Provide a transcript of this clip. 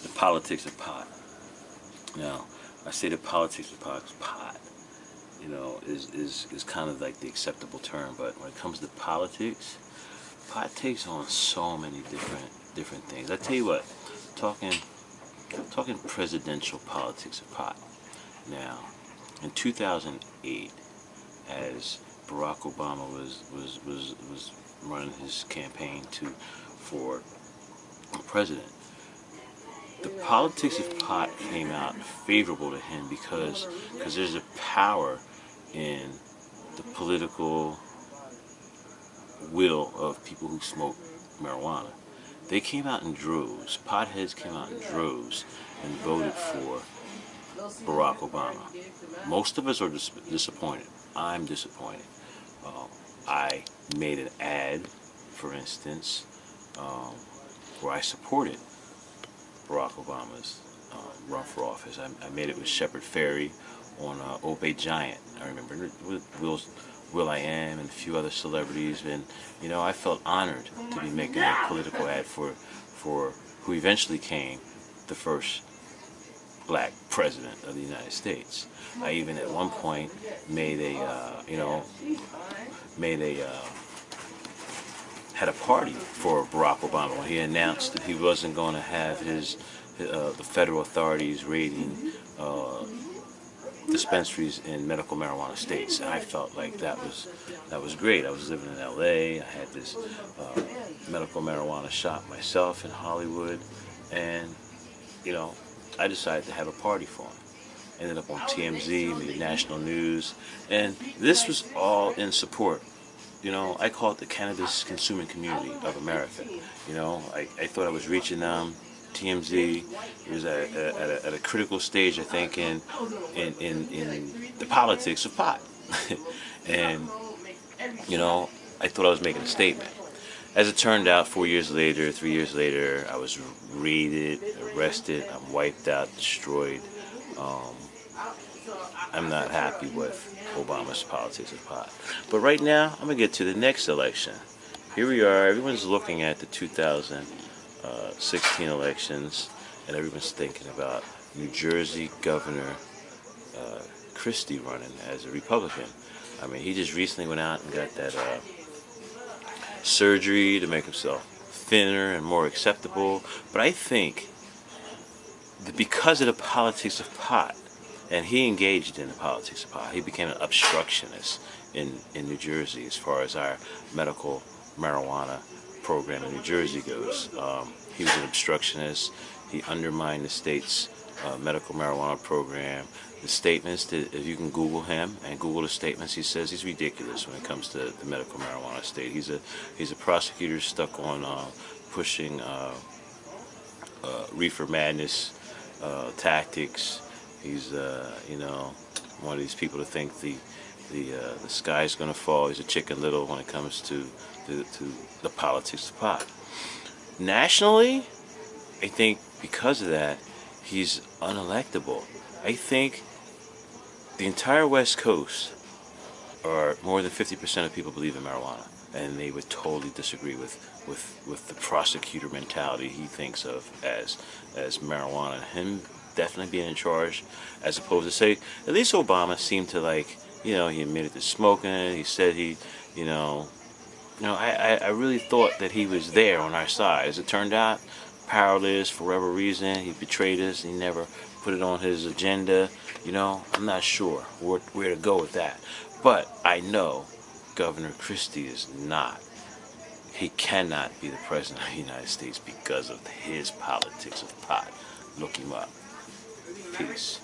the politics of pot. Now, I say the politics of pot because pot, is kind of like the acceptable term. But when it comes to politics, pot takes on so many different things. I tell you what, talking presidential politics of pot. Now, in 2008, as Barack Obama was running his campaign for president, the politics of pot came out favorable to him because there's a power in the political will of people who smoke marijuana. They came out in droves. Potheads came out in droves and voted for Barack Obama. Most of us are disappointed. I'm disappointed. I made an ad, for instance, where I supported Barack Obama's run for office. I made it with Shepard Fairey on Obey Giant. I remember with Will I Am and a few other celebrities, and I felt honored to be making a political ad for who eventually became the first black president of the United States. I even at one point made had a party for Barack Obama when he announced that he wasn't going to have the federal authorities raiding dispensaries in medical marijuana states. And I felt like that was great. I was living in LA. I had this medical marijuana shop myself in Hollywood, and I decided to have a party for him. Ended up on TMZ, made national news, and this was all in support. I call it the cannabis consuming community of America. I thought I was reaching them. TMZ was at a critical stage, I think, in the politics of pot, and I thought I was making a statement. As it turned out, 3 years later, I was raided, arrested, I'm wiped out, destroyed. I'm not happy with Obama's politics of pot. But right now, I'm going to get to the next election. Here we are, everyone's looking at the 2016 elections, and everyone's thinking about New Jersey Governor Christie running as a Republican. I mean, he just recently went out and got that surgery to make himself thinner and more acceptable. But I think that because of the politics of pot, and he engaged in the politics of pot, he became an obstructionist in New Jersey as far as our medical marijuana program in New Jersey goes. He was an obstructionist. He undermined the state's medical marijuana program. The statements that, if you can Google him and Google the statements he says, he's ridiculous when it comes to the medical marijuana state. He's a prosecutor stuck on pushing reefer madness tactics. He's one of these people to think the sky's going to fall. He's a Chicken Little when it comes to the politics of pot. Nationally, I think because of that, he's unelectable. I think the entire West Coast, or more than 50% of people, believe in marijuana, and they would totally disagree with the prosecutor mentality he thinks of as marijuana. Him definitely being in charge, as opposed to, say, at least Obama seemed to, like, he admitted to smoking it. He said I really thought that he was there on our side. As it turned out, powerless for whatever reason. He betrayed us. He never put it on his agenda. I'm not sure where to go with that. But I know Governor Christie is not. He cannot be the president of the United States because of his politics of pot. Look him up. Peace.